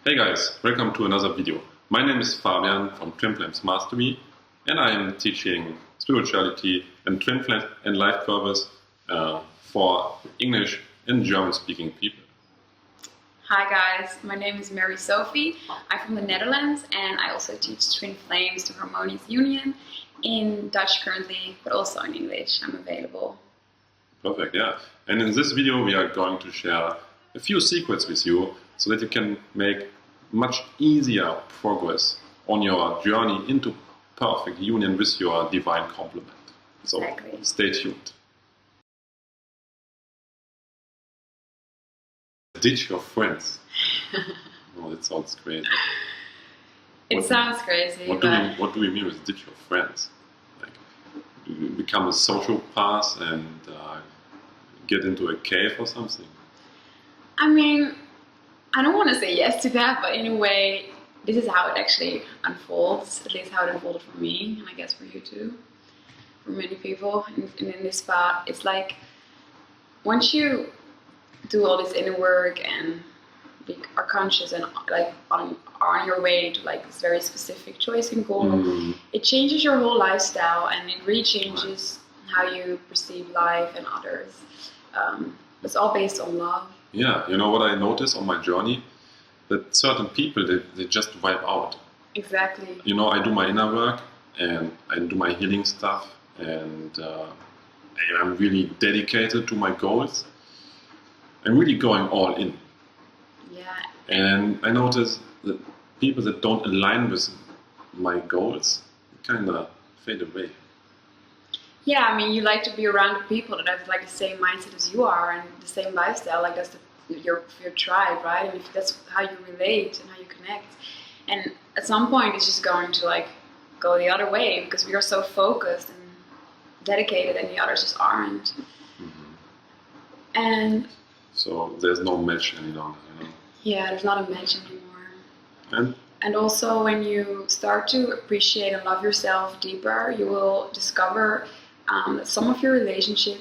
Hey guys, welcome to another video. My name is Fabian from Twin Flames Mastery, and I am teaching spirituality and twin flame and life purpose for English and German speaking people. Hi guys, my name is Marie-Sophie. I'm from the Netherlands and I also teach Twin Flames to Harmonious Union in Dutch currently, but also in English. I'm available. Perfect, yeah. And in this video we are going to share a few secrets with you so that you can make much easier progress on your journey into perfect union with your divine complement. So Exactly. Stay tuned. Ditch your friends. Oh, that sounds crazy. It sounds crazy, What do we mean with ditch your friends? Like, you become a sociopath and get into a cave or something? I mean, I don't want to say yes to that, but in a way, this is how it actually unfolds, at least how it unfolded for me, and I guess for you too, for many people. And in this spot, it's like, once you do all this inner work and are conscious and like are on your way to like this very specific choice and goal, it changes your whole lifestyle and it really changes how you perceive life and others. It's all based on love. Yeah, you know what I noticed on my journey? That certain people, they just vibe out. Exactly. You know, I do my inner work and I do my healing stuff and I'm really dedicated to my goals. I'm really going all in. Yeah. And I notice that people that don't align with my goals kind of fade away. Yeah, I mean, you like to be around people that have like the same mindset as you are and the same lifestyle. Like that's your tribe, right? And if that's how you relate and how you connect. And at some point, it's just going to like go the other way because we are so focused and dedicated, and the others just aren't. And so there's no match any longer, you know? Yeah, there's not a match anymore. And also, when you start to appreciate and love yourself deeper, you will discover that some of your relationships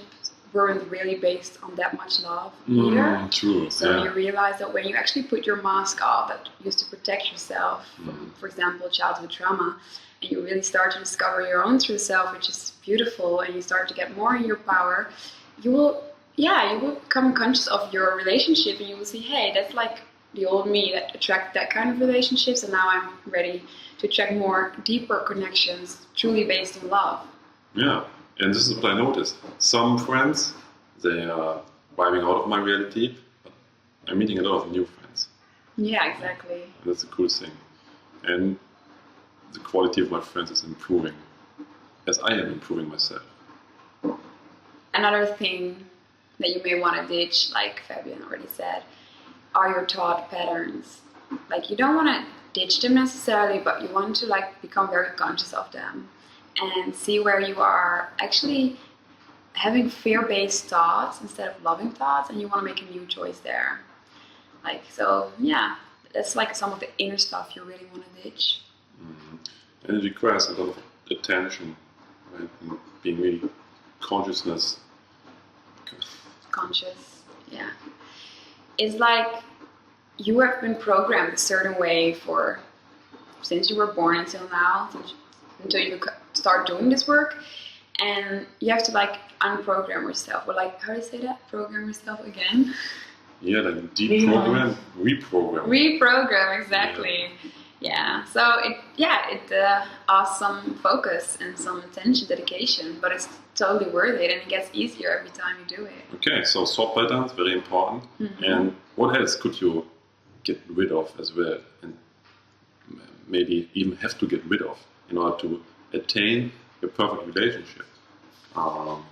weren't really based on that much love either. True. So you realize that when you actually put your mask off that used to protect yourself from, for example, childhood trauma, and you really start to discover your own true self, which is beautiful, and you start to get more in your power, you will become conscious of your relationship, and you will see, hey, that's like the old me that attracted that kind of relationships, and now I'm ready to attract more deeper connections, truly based on love. Yeah, and this is what I noticed. Some friends, they are vibing out of my reality, but I'm meeting a lot of new friends. Yeah, exactly. And that's the cool thing. And the quality of my friends is improving, as I am improving myself. Another thing that you may want to ditch, like Fabian already said, are your thought patterns. Like, you don't want to ditch them necessarily, but you want to like become very conscious of them and see where you are actually having fear-based thoughts instead of loving thoughts, and you want to make a new choice there. Like, so yeah, that's like some of the inner stuff you really want to ditch. And it requires a lot of attention, right? And being really conscious, yeah. It's like you have been programmed a certain way since you were born until now, until you start doing this work, and you have to like unprogram yourself, or like, how do you say that? Program yourself again? Yeah, like deprogram, reprogram, exactly. Yeah. So it asks some focus and some attention, dedication, but it's totally worth it, and it gets easier every time you do it. Okay, so thought patterns, very important. And what else could you get rid of as well, and maybe even have to get rid of in order to attain a perfect relationship? Well,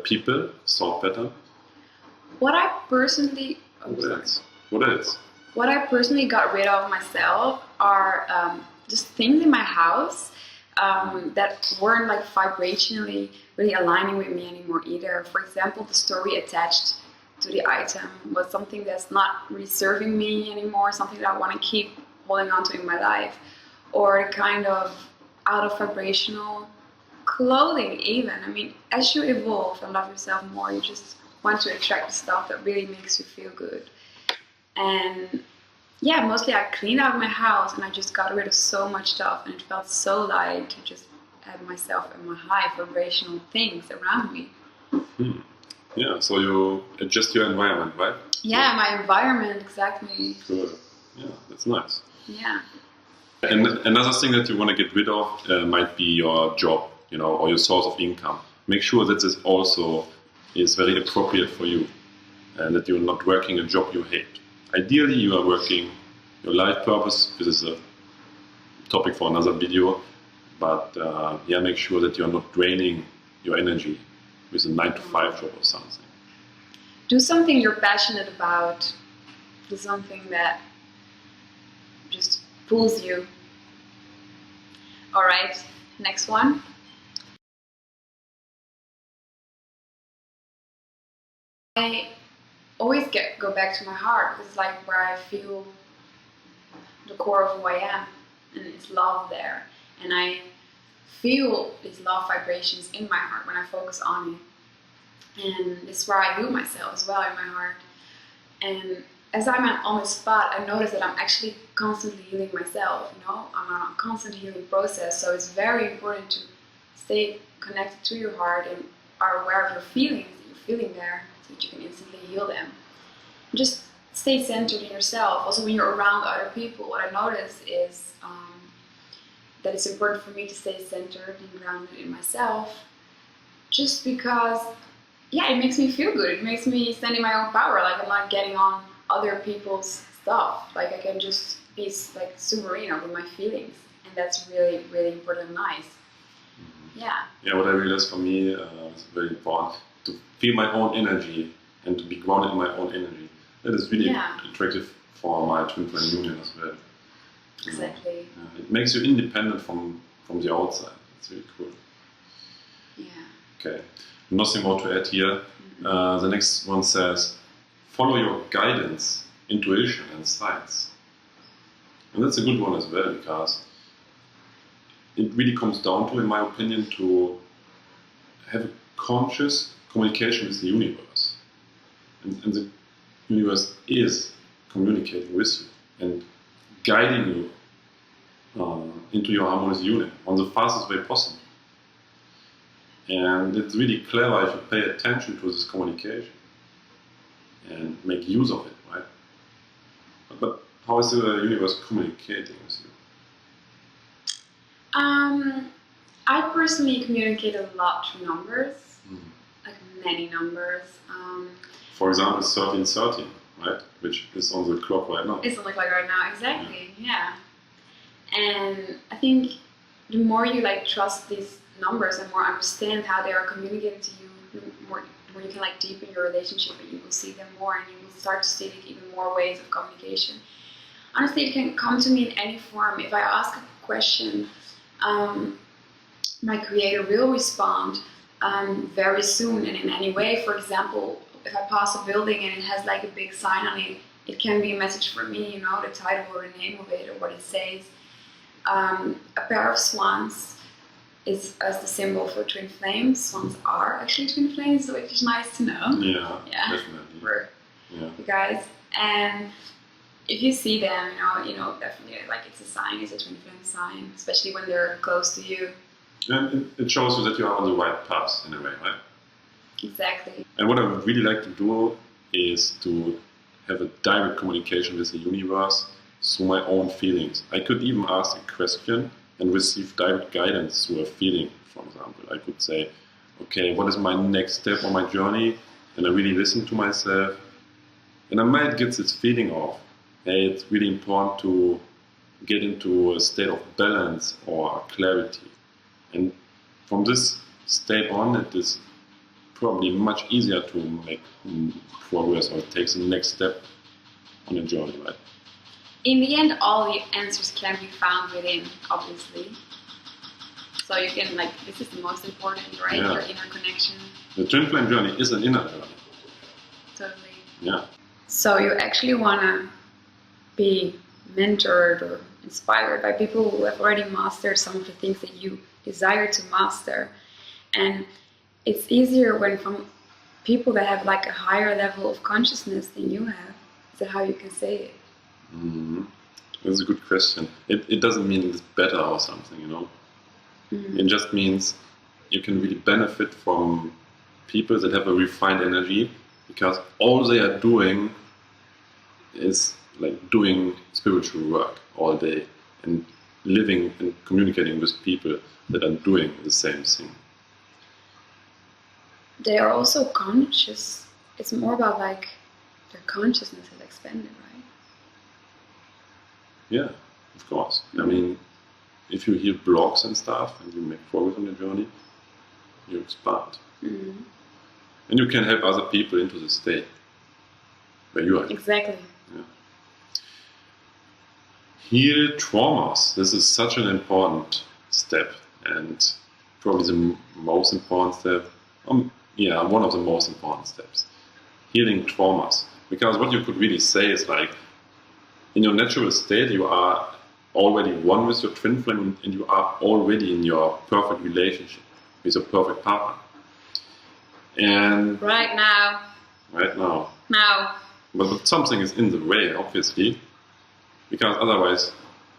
people, thought pattern. What I personally got rid of myself are just things in my house that weren't like vibrationally really aligning with me anymore either. For example, the story attached to the item was something that's not really serving me anymore, something that I want to keep holding on to in my life, or kind of out of vibrational clothing even. I mean, as you evolve and love yourself more, you just want to attract the stuff that really makes you feel good. And yeah, mostly I cleaned out my house and I just got rid of so much stuff, and it felt so light to just have myself and my high vibrational things around me. Hmm. Yeah, so you adjust your environment, right? Yeah, my environment, exactly. Cool. Yeah, that's nice. Yeah. And another thing that you want to get rid of might be your job, or your source of income. Make sure that this also is very appropriate for you, and that you're not working a job you hate. Ideally, you are working your life purpose. This is a topic for another video, but yeah, make sure that you're not draining your energy with a 9-to-5 job or something. Do something you're passionate about. Do something that just pulls you. All right, next one. I always go back to my heart, because it's like where I feel the core of who I am, and it's love there. And I feel these love vibrations in my heart when I focus on it. And it's where I heal myself as well, in my heart. And as I'm on this spot, I notice that I'm actually constantly healing myself, I'm on a constant healing process. So it's very important to stay connected to your heart and are aware of your feelings that you're feeling there, so that you can instantly heal them. Just stay centered in yourself. Also, when you're around other people, what I notice is that it's important for me to stay centered and grounded in myself, just because, yeah, it makes me feel good. It makes me stand in my own power. Like, I'm not getting on other people's stuff. Like, I can just be like submarine with my feelings, and that's really, really important and nice. Yeah. Yeah, what I realized for me is very important to feel my own energy and to be grounded in my own energy. That is really attractive for my twin flame union as well. Exactly. It makes you independent from the outside. It's really cool. Yeah. Okay. Nothing more to add here. The next one says, follow your guidance, intuition, and signs. And that's a good one as well, because it really comes down to, in my opinion, to have a conscious communication with the universe. And the universe is communicating with you and guiding you into your harmonious union on the fastest way possible. And it's really clever if you pay attention to this communication and make use of it, right? But how is the universe communicating with you? I personally communicate a lot through numbers, like many numbers. For example, 1313, right? Which is on the clock right now. It's on the clock right now, exactly, yeah. And I think the more you trust these numbers and more understand how they are communicating to you, the more you can deepen your relationship, and you will see them more, and you will start to see even more ways of communication. Honestly, it can come to me in any form. If I ask a question, my creator will respond very soon and in any way. For example, if I pass a building and it has a big sign on it, it can be a message for me, the title or the name of it or what it says. A pair of swans is as the symbol for twin flames. Swans are actually twin flames, which is nice to know. Yeah, definitely. For you guys. And if you see them, definitely it's a sign, it's a twin flame sign, especially when they're close to you. And it shows you that you are on the right path in a way, right? Exactly. And what I would really like to do is to have a direct communication with the universe through my own feelings. I could even ask a question and receive direct guidance through a feeling, for example. I could say, okay, what is my next step on my journey? And I really listen to myself. And I might get this feeling of, hey, it's really important to get into a state of balance or clarity. And from this state on, it is probably much easier to make progress or take the next step on a journey, right? In the end, all the answers can be found within, obviously. So you can, this is the most important, right? Yeah. Your inner connection. The twin flame journey is an inner journey. Totally. Yeah. So you actually want to be mentored or inspired by people who have already mastered some of the things that you desire to master. And it's easier when from people that have a higher level of consciousness than you have. Is that how you can say it? Mm. That's a good question. It doesn't mean it's better or something, you know. It just means you can really benefit from people that have a refined energy, because all they are doing is like doing spiritual work all day and living and communicating with people that are doing the same thing. They are also conscious. It's more about like their consciousness is expanded, right? Yeah, of course. I mean, if you hear blogs and stuff and you make progress on your journey, you expand. And you can help other people into the state where you are. Exactly. Yeah. Heal traumas. This is such an important step, and probably the most important step. One of the most important steps. Healing traumas. Because what you could really say is like, in your natural state, you are already one with your twin flame, and you are already in your perfect relationship with your perfect partner. And right now. But something is in the way, obviously, because otherwise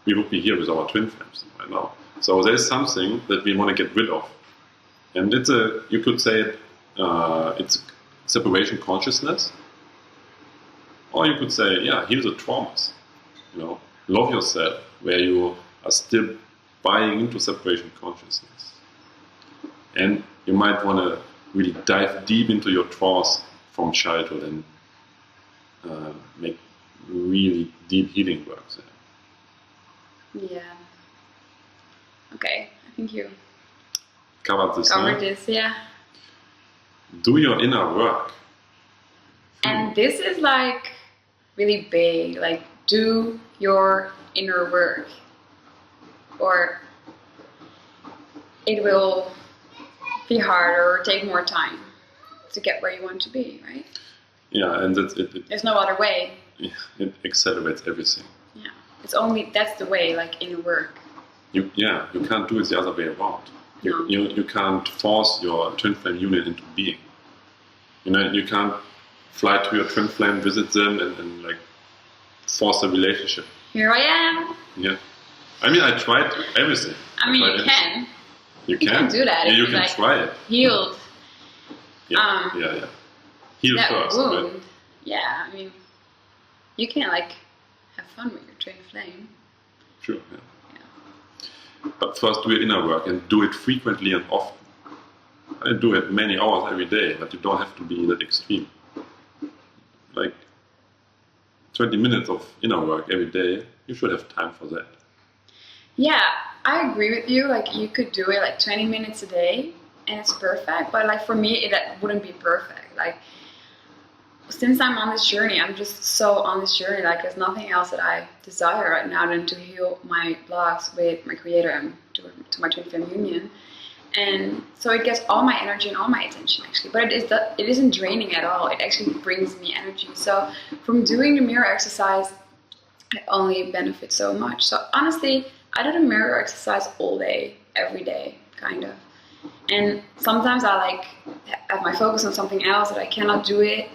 we would be here with our twin flames right now. So there's something that we want to get rid of, and you could say it's separation consciousness, or you could say, heal the traumas. You know, love yourself, where you are still buying into separation consciousness, and you might want to really dive deep into your traumas from childhood and make really deep healing work there. Yeah. Okay, I think you covered this. Yeah. Do your inner work. And this is like really big. Like, do your inner work, or it will be harder or take more time to get where you want to be, right? Yeah, and there's no other way. It accelerates everything. Yeah, that's the way, like inner work. You can't do it the other way around. You can't force your twin flame union into being. You know, you can't fly to your twin flame, visit them, and like force a relationship. Here I am. Yeah, I mean, I tried everything. You can. You can do that. Yeah, you can try it. Healed. Yeah. Heal that first. Wound. Right? Yeah, I mean, you can like have fun with your twin flame. True. Yeah. But first, do your inner work and do it frequently and often. I do it many hours every day, but you don't have to be that extreme. Like 20 minutes of inner work every day, you should have time for that. Yeah, I agree with you. Like, you could do it like 20 minutes a day and it's perfect. But like for me, it wouldn't be perfect. Like, since I'm on this journey, I'm just so on this journey. Like, there's nothing else that I desire right now than to heal my blocks with my creator and to my twin flame union. And so it gets all my energy and all my attention, actually. But it isn't draining at all. It actually brings me energy. So from doing the mirror exercise, I only benefit so much. So honestly, I do the mirror exercise all day, every day, kind of. And sometimes I like have my focus on something else that I cannot do it,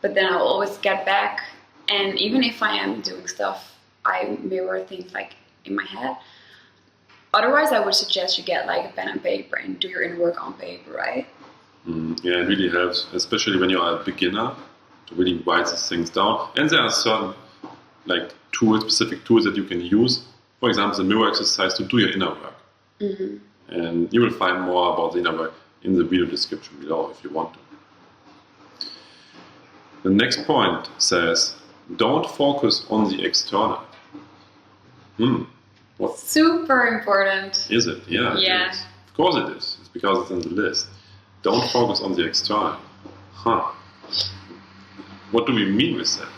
but then I'll always get back. And even if I am doing stuff, I mirror things like in my head. Otherwise, I would suggest you get like a pen and paper and do your inner work on paper, right? Yeah, it really helps, especially when you are a beginner, to really write these things down. And there are certain like specific tools that you can use. For example, the mirror exercise to do your inner work. And you will find more about the inner work in the video description below if you want to. The next point says, don't focus on the external. What? Super important. Is it? Yeah. It is. Of course it is. It's because it's in the list. Don't focus on the external. What do we mean with that?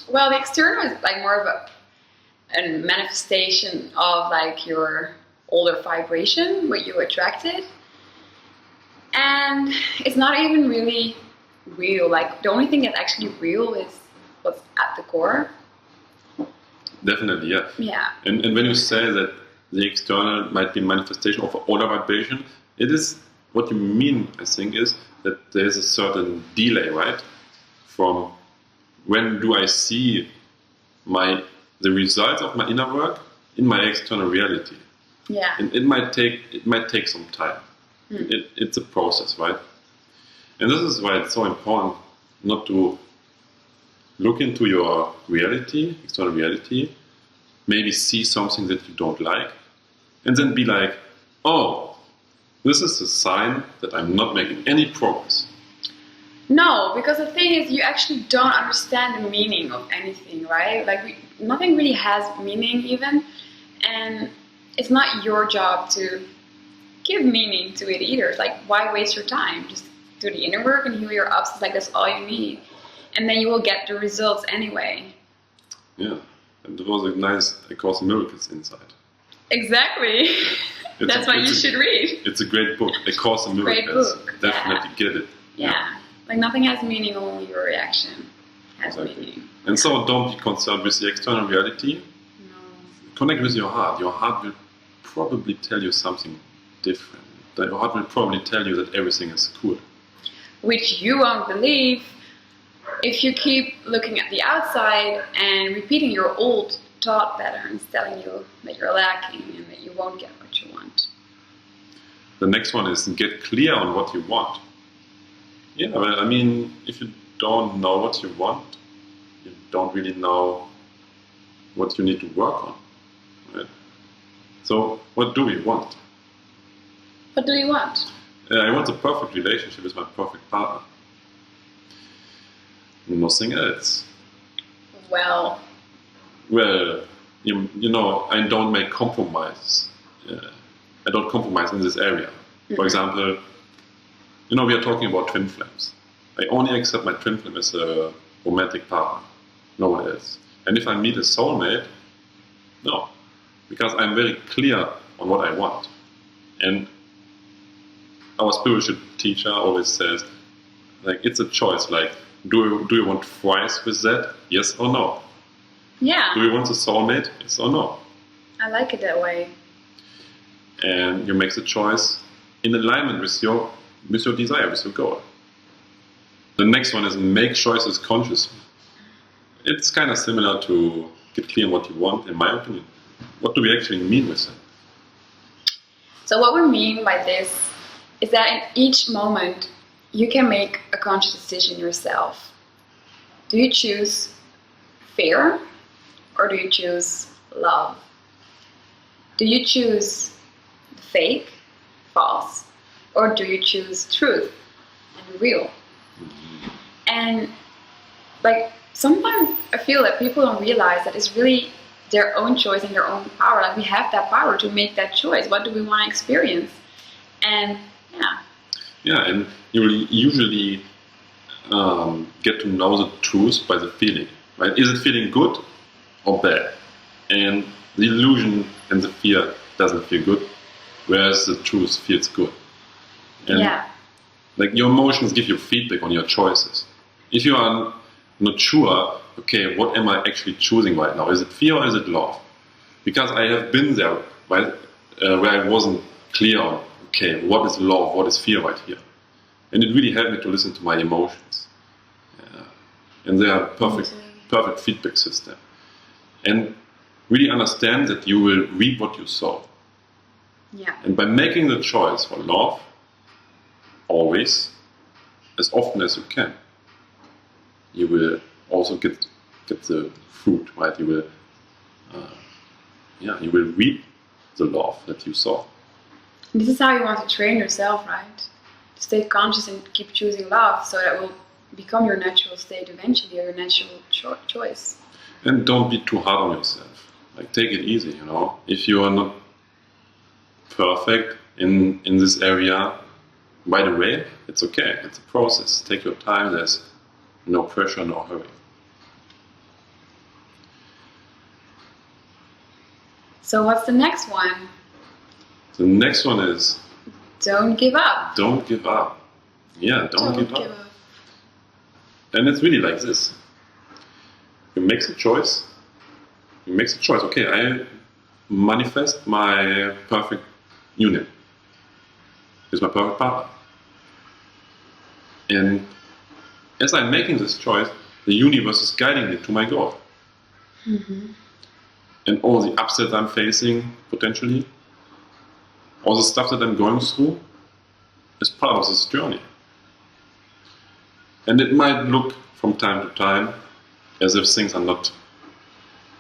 Well, the external is like more of a manifestation of like your older vibration, what you attracted. And it's not even really real. Like, the only thing that's actually real is what's at the core. Definitely, yeah. Yeah. And when you say that the external might be a manifestation of older vibration, it is, what you mean, I think, is that there's a certain delay, right? From when do I see the results of my inner work in my external reality? Yeah. And it might take some time. It's a process, right? And this is why it's so important not to look into your reality, external reality, maybe see something that you don't like, and then be like, oh, this is a sign that I'm not making any progress. No, because the thing is, you actually don't understand the meaning of anything, right? Like, nothing really has meaning even, and it's not your job to give meaning to it either. It's like, why waste your time? Just do the inner work and heal your ups. It's like, that's all you need. And then you will get the results anyway. Yeah, and there was a nice A Course in Miracles inside. Exactly. That's what you should read. It's a great book, A Course in Miracles. Great book. Definitely get it. Yeah. Like, nothing has meaning, only your reaction has meaning. And so don't be concerned with the external reality. No. Connect with your heart. Your heart will probably tell you something different. Your heart will probably tell you that everything is cool. Which you won't believe if you keep looking at the outside and repeating your old thought patterns telling you that you're lacking and that you won't get what you want. The next one is get clear on what you want. Yeah, well, I mean, if you don't know what you want, you don't really know what you need to work on, right? So, what do we want? What do you want? I want a perfect relationship with my perfect partner. Nothing else. Well, you know, I don't make compromises. I don't compromise in this area. For example, you know, we are talking about twin flames. I only accept my twin flame as a romantic partner, no one else. And if I meet a soulmate, no, because I'm very clear on what I want. And our spiritual teacher always says, like, it's a choice. Like, do you want fries with that? Yes or no? yeah, Do you want a soulmate? Yes or no? I like it that way. And you make the choice in alignment with your desire, with your goal. The next one is make choices consciously. It's kind of similar to get clear on what you want, in my opinion. What do we actually mean with it? So what we mean by this is that in each moment you can make a conscious decision yourself. Do you choose fear or do you choose love? Do you choose the fake, false, or do you choose truth and real? And like, sometimes I feel that people don't realize that it's really their own choice and their own power. Like, we have that power to make that choice. What do we want to experience? And yeah, and you will usually get to know the truth by the feeling, right? Is it feeling good or bad? And the illusion and the fear doesn't feel good, whereas the truth feels good. And like, your emotions give you feedback on your choices. If you are not sure, okay, what am I actually choosing right now? Is it fear or is it love? Because I have been there, right, where I wasn't clear on, okay, what is love, what is fear right here? And it really helped me to listen to my emotions. And they are perfect feedback system. And really understand that you will reap what you sow. Yeah. And by making the choice for love, always, as often as you can, you will also get the fruit, right? You will reap the love that you sow. This is how you want to train yourself, right? To stay conscious and keep choosing love, so that will become your natural state eventually, or your natural choice. And don't be too hard on yourself. Like, take it easy, you know. If you are not perfect in this area, by the way, it's okay. It's a process. Take your time. There's no pressure, no hurry. So what's the next one? The next one is don't give up. Don't give up. Yeah, don't give up. And it's really like this. You make the choice. Okay, I manifest my perfect union with my perfect partner. And as I'm making this choice, the universe is guiding me to my goal. And all the ups that I'm facing, potentially, all the stuff that I'm going through, is part of this journey. And it might look from time to time as if things are not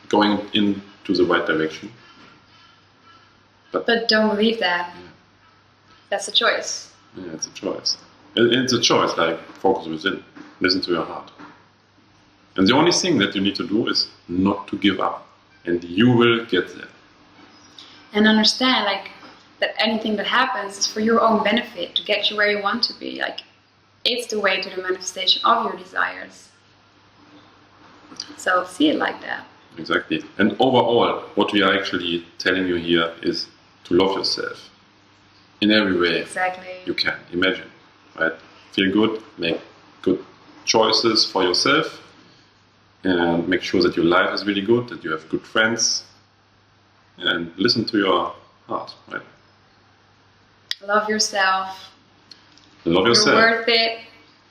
going into the right direction. But don't believe that. Yeah. That's a choice. Yeah, it's a choice. It's a choice, like focus within, listen to your heart. And the only thing that you need to do is not to give up. And you will get there. And understand, like, that anything that happens is for your own benefit, to get you where you want to be. Like, it's the way to the manifestation of your desires. So see it like that. Exactly. And overall, what we are actually telling you here is to love yourself in every way you can imagine. Right? Feel good, make good choices for yourself, and make sure that your life is really good, that you have good friends, and listen to your heart. Right? Love yourself. Love yourself. You're worth it.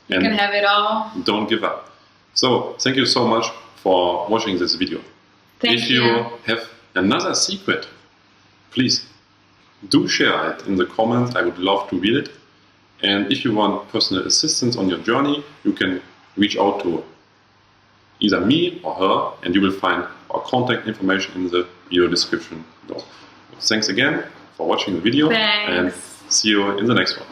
You can have it all. Don't give up. So, thank you so much for watching this video. If you have another secret, please do share it in the comments. I would love to read it. And if you want personal assistance on your journey, you can reach out to either me or her, and you will find our contact information in the video description below. Thanks again for watching the video. Thanks. And see you in the next one.